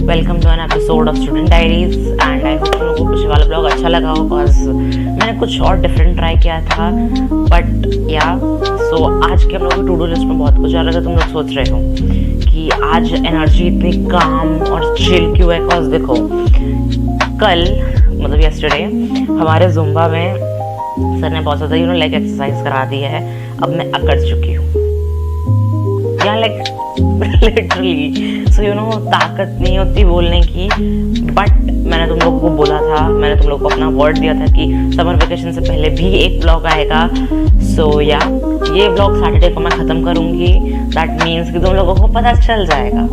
Welcome to an episode of student diaries and I hope तुम लोगों को पिछले वाला ब्लॉग अच्छा लगा हो बिकॉज मैंने कुछ और डिफरेंट ट्राई किया था बट या सो आज के हम लोगों की टू डू लिस्ट में बहुत कुछ आ रहा था। तुम लोग सोच रहे हो कि आज एनर्जी इतनी काम और चिल क्यों है बिकॉज देखो कल मतलब यस्टरडे हमारे जुम्बा में सर ने बहुत ज़्यादा लाइक एक्सरसाइज करा दी है। अब मैं अकड़ चुकी हूँ या लाइक लिटरली सो ताकत नहीं होती बोलने की। बट मैंने तुम लोगों को बोला था, मैंने तुम लोगों को अपना वर्ड दिया था कि समर वेकेशन से पहले भी एक ब्लॉग आएगा। सो या ये ब्लॉग सैटरडे को मैं ख़त्म करूँगी। दैट मीन्स कि तुम लोगों को पता चल जाएगा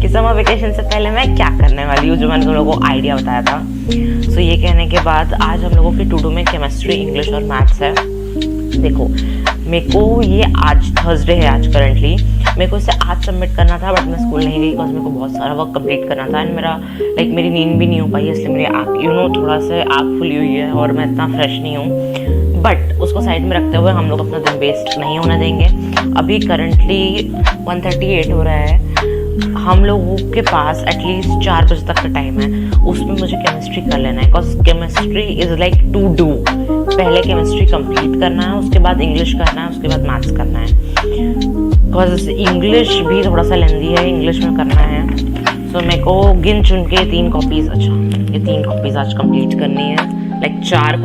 कि समर वेकेशन से पहले मैं क्या करने वाली हूँ, जो मैंने तुम लोगों को आइडिया बताया था। सो ये कहने के बाद आज हम लोगों की टू डू में केमिस्ट्री, इंग्लिश और मैथ्स है। देखो मेरे को ये आज थर्सडे है आज करंटली, मेरे को इसे आज सबमिट करना था बट मैं स्कूल नहीं गई बिकॉज मेरे को बहुत सारा वर्क कंप्लीट करना था एंड मेरा लाइक मेरी नींद भी नहीं हो पाई, इसलिए मेरी आँख थोड़ा सा आँख खुली हुई है और मैं इतना फ्रेश नहीं हूँ। बट उसको साइड में रखते हुए हम लोग अपना दिन वेस्ट नहीं होने देंगे। अभी करंटली 1:38 हो रहा है, हम लोगों के पास एटलीस्ट 4 बजे तक का टाइम है, उसमें मुझे केमिस्ट्री कर लेना है because chemistry is like to do. पहले केमिस्ट्री कंप्लीट करना है, उसके बाद इंग्लिश करना है, उसके बाद मैथ्स करना है बिकॉज इंग्लिश भी थोड़ा सा लेंदी है, इंग्लिश में करना है। सो मेरे को गिन चुन के 3 कॉपीज़, अच्छा ये 3 कॉपीज़ आज कंप्लीट करनी है। लाइक 4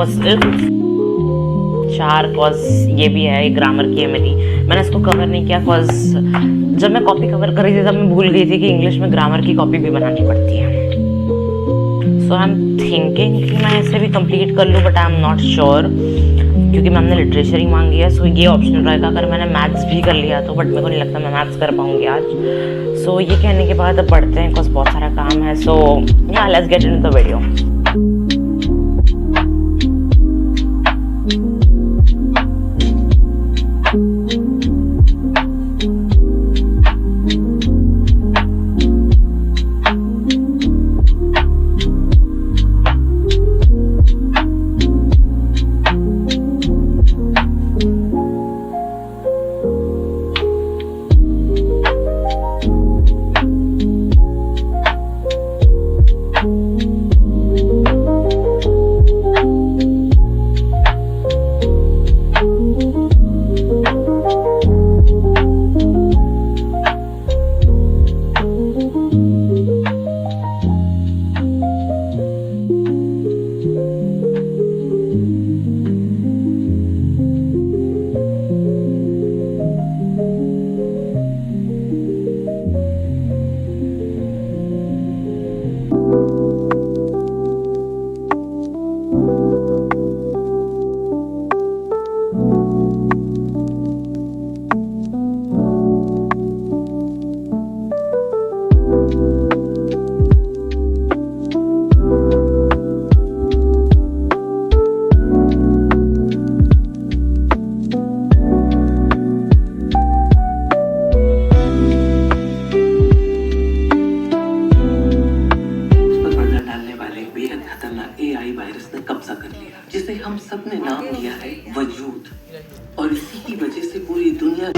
कॉज ये भी है, ग्रामर की है मेरी, मैंने इसको कवर नहीं किया बिकॉज जब मैं कॉपी कवर कर रही थी तब मैं भूल गई थी कि इंग्लिश में ग्रामर की कॉपी भी बनानी पड़ती है। सो आई एम थिंकिंग कि मैं इसे भी कंप्लीट कर लूँ but I am not sure क्योंकि मैंने लिटरेचर ही मांगी है। सो ये ऑप्शन रहेगा अगर मैंने मैथ्स भी कर लिया तो, बट मेरे को नहीं लगता मैं मैथ्स कर पाऊँगी आज। सो ये कहने के बाद अब पढ़ते हैं बिकॉज बहुत सारा काम है। सो या let's get into the video. जिसे हम सब ने नाम दिया है वजूद, और इसी की वजह से पूरी दुनिया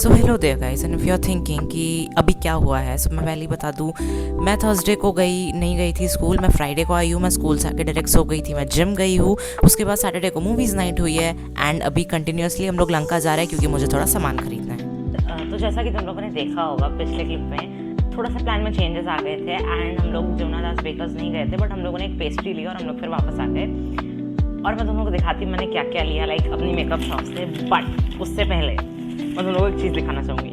so hello there guys and if you are thinking कि अभी क्या हुआ है, सो मैं पहले ही बता दूं मैं थर्सडे को नहीं गई थी स्कूल, मैं फ्राइडे को आई हूँ, मैं स्कूल से आके डायरेक्ट सो गई थी, मैं जिम गई हूँ, उसके बाद सैटरडे को मूवीज़ नाइट हुई है एंड अभी कंटिन्यूसली हम लोग लंका जा रहे हैं क्योंकि मुझे थोड़ा सामान खरीदना है। तो जैसा कि तुम लोगों ने देखा होगा पिछले क्लिप में थोड़ा सा प्लान में चेंजेस आ गए थे एंड हम लोग जमुना दास बेकर्स नहीं गए थे बट हम लोगों ने एक पेस्ट्री ली और हम लोग फिर वापस आ गए और मैं तुम लोगों को दिखाती मैंने क्या क्या लिया, लाइक अपनी मेकअप शॉप से। बट उससे पहले मैं तुम लोगों को एक चीज़ दिखाना चाहूँगी।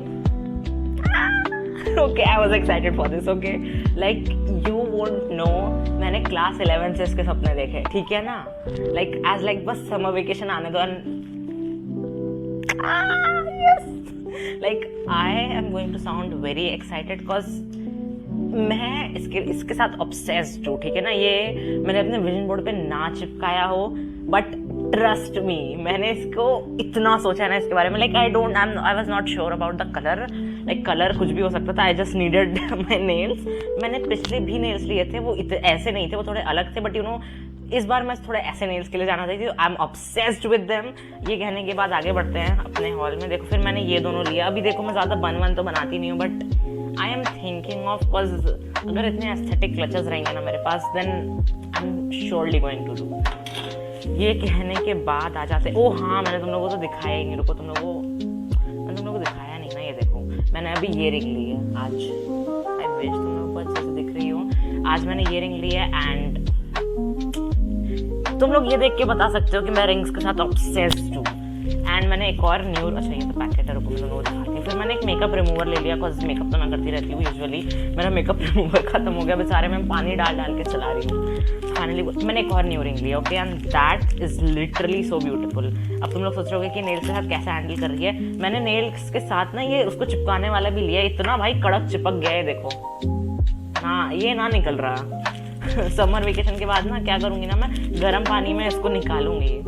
Okay, I was excited for this. Okay, like you won't know, मैंने क्लास 11 से इसके सपने देखे, ठीक है ना? Like बस समर वेकेशन आने दो yes, like I am going to sound very excited cause मैं इसके साथ obsessed हूँ, ठीक है ना? ये मैंने अपने विजन बोर्ड पे ना चिपकाया हो, बट ट्रस्ट मी, मैंने इसको इतना सोचा है ना इसके बारे में. Like I was not sure about the colour. Like colour कुछ भी हो सकता था. I just needed my nails. मैंने पिछले भी नेल्स लिए थे, वो ऐसे नहीं थे, वो थोड़े अलग थे, बट यू नो इस बार मैं थोड़े ऐसे नेल्स के लिए जाना चाहती थी. आई एम ऑब्सेस्ड विद देम. ये कहने के बाद आगे बढ़ते हैं अपने हॉल में. देखो फिर मैंने ये दोनों लिया. अभी देखो मैं ज़्यादा बन तो बनाती नहीं हूँ, but I am thinking of cause अगर इतने एस्थेटिक क्लचेस रहेंगे ना मेरे पास, then I am surely going to do. ये कहने के बाद आ जाते. ओ हाँ, मैंने तुम लोगों को तो दिखाया ही नहीं. रुको, मैंने तुम लोगों को दिखाया नहीं ना. ये देखो मैंने अभी ये रिंग ली है आज. आई विश तुम लोगों को अच्छे से दिख रही हो. आज मैंने ये रिंग ली है एंड तुम लोग ये देख के बता सकते हो कि मैं रिंग्स के साथ ऑब्सेस्ड हूँ. एंड मैंने एक और न्यू, अच्छा ये तो पैकेट है, रुको मैं दोनों दिखाती हूँ. फिर मैंने एक मेकअप रिमूवर ले लिया, बिकॉज मेकअप तो मैं करती रहती हूँ यूजुअली. मेरा मेकअप रिमूवर खत्म हो गया बेचारे, मैं पानी डाल के चला रही हूँ. फाइनली मैंने एक और न्यू रिंग लिया. Okay, and that is literally so beautiful. अब तुम लोग सोच रहे हो कि नेल्स के साथ कैसे हैंडल कर रही है. मैंने नेल्स के साथ ना ये उसको चिपकाने वाला भी लिया. इतना भाई कड़क चिपक गया है, देखो हाँ, ये ना निकल रहा. समर वेकेशन के बाद ना क्या करूंगी ना, मैं गर्म पानी में इसको निकालूंगी.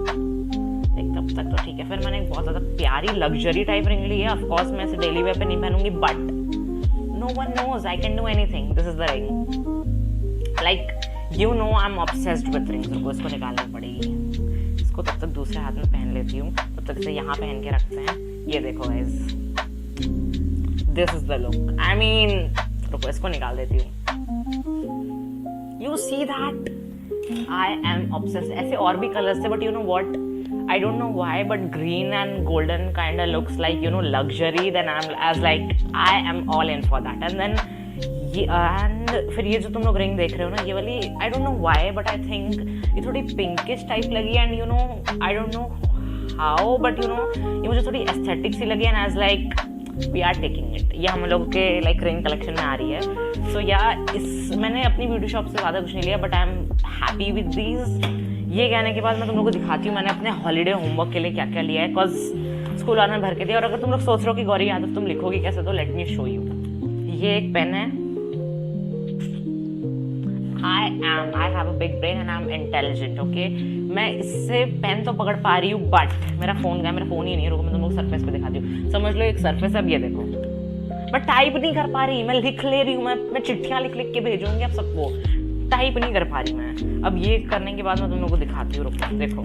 तब तक तो ठीक है. फिर मैंने एक बहुत ज़्यादा प्यारी लग्जरी टाइप रिंग ली है. ऑफ कोर्स मैं इसे डेली वेयर पे नहीं पहनूंगी, but no one knows I can do anything. This is the ring. Like you know I am obsessed with rings. रुको इसको निकालनी पड़ेगी. इसको तब तक दूसरे हाथ में पहन लेती हूँ, तब तक इसे यहाँ पहन के रखते हैं. ये देखो guys, this is the look. I mean रुको इसको निकाल देती हूँ. You see that I am obsessed. ऐसे और भी कलर्स थे, but you know what, I don't know why, but green and golden kind of looks like, you know, luxury. Then I was like, I am all in for that. And then and फिर ये जो तुम लोग ring देख रहे हो ना, ये वाली I don't know why, but I think ये थोड़ी pinkish type लगी. And you know, I don't know how, but you know, ये मुझे थोड़ी aesthetic सी लगी. And I was like, we are taking it. ये हम लोगों के like रिंग कलेक्शन में आ रही है. So yeah, मैंने अपनी ब्यूटी शॉप से ज़्यादा कुछ नहीं लिया, but I am happy with these. ये कहने के बाद मैं तुम लोगों को दिखाती हूँ मैंने अपने हॉलीडे होमवर्क के लिए क्या क्या लिया है, बिकॉज स्कूल वालों ने भर के दिया. और अगर तुम लोग सोच रहे हो कि गौरी यादव तुम लिखोगी कैसे, तो लेट मी शो यू. ये एक पेन है. I have a big brain and I am intelligent. Okay, मैं इससे पेन तो पकड़ पा रही हूँ, बट मेरा फोन गया. मेरा फोन ही नहीं है. रुको मैं तुम लोग सरफेस पे दिखाती हूँ. समझ लो एक सरफेस. अब ये देखो, मैं टाइप नहीं कर पा रही. मैं लिख ले रही हूँ. मैं चिट्ठियाँ लिख के भेजूंगी अब सबको. टाइप नहीं कर पा रही मैं. अब ये करने के बाद मैं तुम लोगों को दिखाती हूँ. रुको देखो,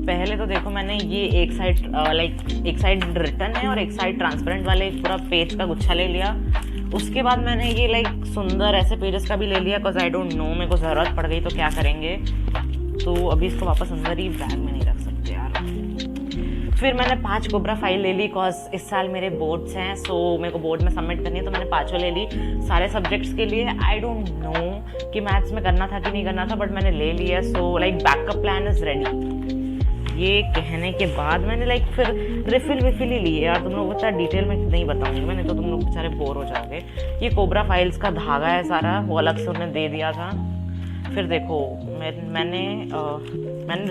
पहले तो देखो मैंने ये एक साइड रिटन है और एक साइड ट्रांसपेरेंट वाले पूरा पेज का गुच्छा ले लिया. उसके बाद मैंने ये लाइक सुंदर ऐसे पेजेस का भी ले लिया, बिकॉज आई डोंट नो, मेरे को ज़रूरत पड़ गई तो क्या करेंगे. तो अभी इसको वापस अंदर ही बैग में नहीं रख सकते यार. फिर मैंने 5 कोबरा फाइल ले ली, बिकॉज इस साल मेरे बोर्ड्स हैं. सो मेरे को बोर्ड में सबमिट करनी है, तो मैंने 5 ले ली सारे सब्जेक्ट्स के लिए. आई डोंट नो कि मैथ्स में करना था कि नहीं करना था, बट मैंने ले लिया. So like backup plan is ready. ये कहने के बाद मैंने लाइक फिर रिफिल ही ली है यार. तुम लोग इतना डिटेल में नहीं बताऊंगी मैंने, तो तुम लोग बेचारे बोर हो जाओगे. ये कोबरा फाइल्स का धागा है सारा, वो अलग से उन्होंने दे दिया था. फिर देखो मैंने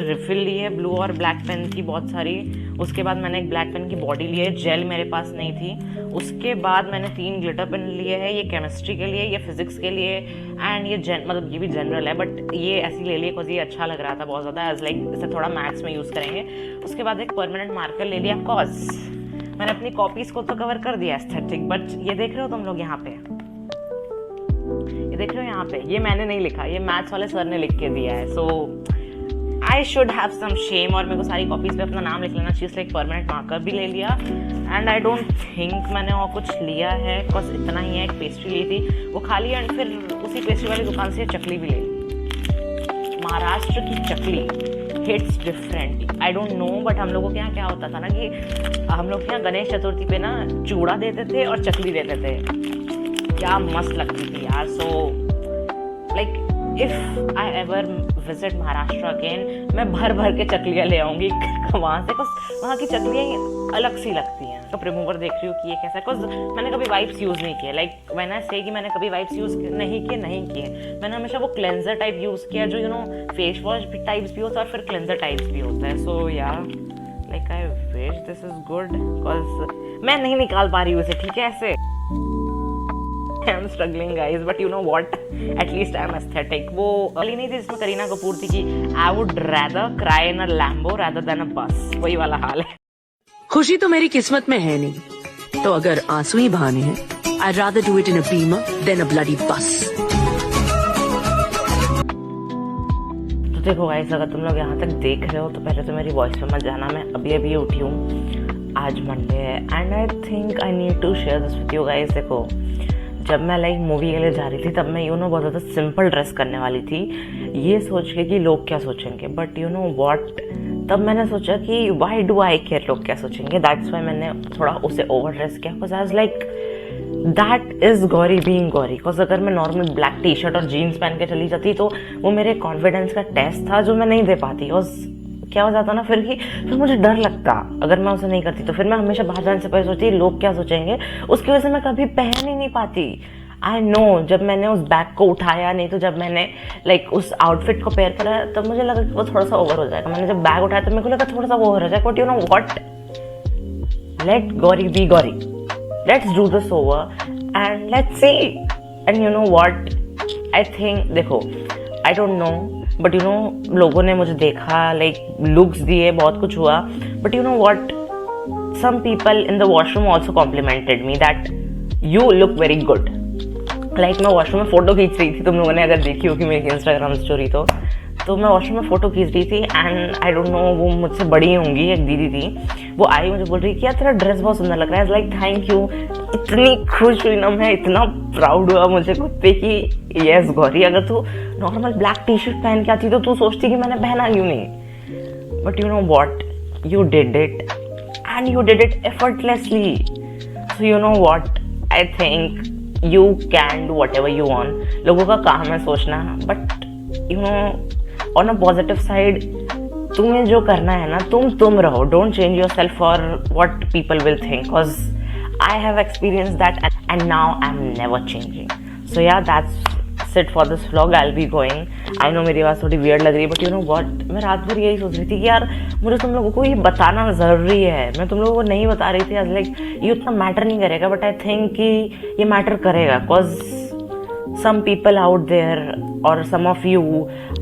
रिफिल ली है ब्लू और ब्लैक पेन की बहुत सारी. उसके बाद मैंने एक ब्लैक पेन की बॉडी ली है. जेल मेरे पास नहीं थी. उसके बाद मैंने 3 ग्लिटर पेन लिए हैं. ये केमिस्ट्री के लिए, ये फिजिक्स के लिए, एंड ये मतलब ये भी जनरल है, बट ये ऐसी ले लिए बिकॉज ये अच्छा लग रहा था बहुत ज़्यादा. एज लाइक इसे थोड़ा मैथ्स में यूज़ करेंगे. उसके बाद एक परमानेंट मार्कर ले लिया. कॉज मैंने अपनी कॉपीज़ को तो कवर कर दिया एस्थेटिक, बट ये देख रहे हो तुम लोग यहाँ पे, ये देख रहे हो यहाँ पे, ये मैंने नहीं लिखा, ये मैथ्स वाले सर ने लिख के दिया है. So I should have some shame. और मेरे को सारी कॉपीज पे अपना नाम लिख लेना चाहिए. एक परमानेंट मार्कर भी ले लिया. एंड आई डोंट थिंक मैंने और कुछ लिया है, बिकॉज इतना ही है. एक पेस्ट्री ली थी, वो खा ली. एंड फिर उसी पेस्ट्री वाली दुकान से चकली भी ले ली. महाराष्ट्र की चकली hits different. I don't know, but हम लोगों के यहाँ क्या होता था ना कि हम लोग के यहाँ गणेश चतुर्थी पे ना चूड़ा देते थे और चकली देते थे. क्या मस्त लगती थी यार. So like if I ever visit Maharashtra again, मैं भर के चकलियाँ ले आऊँगी वहाँ से, कुछ वहाँ की चकलियाँ अलग सी लगती हैं. मेकअप रिमूवर देख रही हूँ कि ये कैसा है, बिकॉज मैंने कभी वाइप्स यूज़ नहीं किए। लाइक व्हेन आई से कि मैंने कभी वाइप्स यूज़ नहीं किए, मैंने हमेशा वो क्लेंजर टाइप यूज़ किया जो फेस वॉश भी टाइप्स भी होता है और फिर क्लेंजर टाइप्स भी होता है। सो या like I wish this is good, because मैं नहीं निकाल पा रही हूँ इसे, ठीक है ऐसे। I am struggling guys, but you know what? At least I am aesthetic. वो वाली नहीं थी जिसमें करीना कपूर थी कि I would rather cry in a Lambo rather than a bus, वही वाला हाल है। खुशी तो मेरी किस्मत में है नहीं, तो अगर आंसू ही बहाने हैं, I'd rather do it in a Beamer than a bloody bus. तो देखो गाइस, अगर तुम लोग यहाँ तक देख रहे हो तो पहले तो मेरी वॉइस पे मत जाना, मैं अभी उठी हूँ, आज मंडे है and I think I need to share this with you guys. देखो, जब मैं लाइक मूवी के लिए जा रही थी तब मैं बहुत ज़्यादा सिंपल ड्रेस करने वाली थी, ये सोच के कि लोग क्या सोचेंगे, बट यू नो व्हाट, तब मैंने सोचा कि व्हाई डू आई केयर लोग क्या सोचेंगे, दैट्स व्हाई मैंने थोड़ा उसे ओवर ड्रेस किया, because I was like that is Gauri being Gauri. Because अगर मैं नॉर्मल ब्लैक टी शर्ट और जीन्स पहन के चली जाती तो वो मेरे कॉन्फिडेंस का टेस्ट था जो मैं नहीं दे पाती। और क्या हो जाता ना फिर मुझे डर लगता अगर मैं उसे नहीं करती, तो फिर मैं हमेशा बाहर जाने से पहले सोचती लोग क्या सोचेंगे, उसकी वजह से मैं कभी पहन ही नहीं पाती। आई नो, जब मैंने उस बैग को उठाया, नहीं तो जब मैंने लाइक उस आउटफिट को पेयर करा, तब मुझे लगा कि वो थोड़ा सा ओवर हो जाएगा। मैंने जब बैग उठाया तो मेरे को लगा थोड़ा सा वो ओवर हो जाएगा, but you know what, let Gauri be Gauri, let's do this over and let's see. And you know what, I think, देखो I don't know, but you know लोगों ने मुझे देखा, लाइक लुक्स दिए, बहुत कुछ हुआ, but you know what, some people in the washroom also complimented me that you look very good. Like मैं वॉशरूम में फोटो खींच रही थी, तुम लोगों ने अगर देखी होगी मेरी इंस्टाग्राम स्टोरी तो मैं वॉशरूम में फोटो खींच रही थी एंड आई डोंट नो, वो मुझसे बड़ी होंगी, एक दीदी थी, वो आई मुझे बोल रही कि यार तेरा ड्रेस बहुत सुंदर लग रहा है। लाइक थैंक यू, इतनी खुश हुई ना मैं, इतना प्राउड हुआ मुझे खुद पे कि यस गौरी, अगर तू नॉर्मल ब्लैक टी शर्ट पहन के आती तो तू सोचती कि मैंने पहना क्यों नहीं, but you know what, you did it and you did it effortlessly. So you know what, I think you can do whatever you want. लोगों का काम है सोचना, but you know on a positive side, तुम्हें जो करना है ना, तुम रहो, don't change yourself for what people will think, because I have experience that and now I am never changing. So या that's it for this vlog, I will be going. I know मेरी आवाज़ थोड़ी weird लग रही है, but you know what, मैं रात भर यही सोच रही थी कि यार मुझे तुम लोगों को ये बताना ज़रूरी है, मैं तुम लोगों को नहीं बता रही थी, लाइक ये उतना मैटर नहीं करेगा, बट आई थिंक कि ये मैटर करेगा, because some people out there or some of you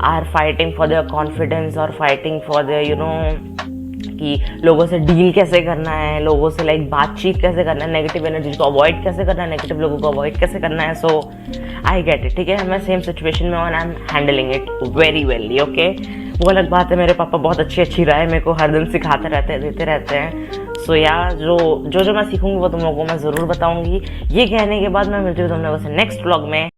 are fighting for their confidence or fighting for their you know कि लोगों से डील कैसे करना है, लोगों से लाइक बातचीत कैसे करना है, नेगेटिव एनर्जी को अवॉइड कैसे करना है, नेगेटिव लोगों को अवॉइड कैसे करना है। सो आई गेट इट, ठीक है, मैं सेम सिचुएशन में हूँ and I am handling it very well, okay. वो अलग बात है, मेरे पापा बहुत अच्छी राय मेरे को हर दिन सिखाते रहते हैं, देते रहते हैं। सो यार जो मैं सीखूंगी वो तुम लोगों को मैं ज़रूर बताऊंगी। ये कहने के बाद मैं मिलती हूँ तुम लोगों से नेक्स्ट व्लॉग में।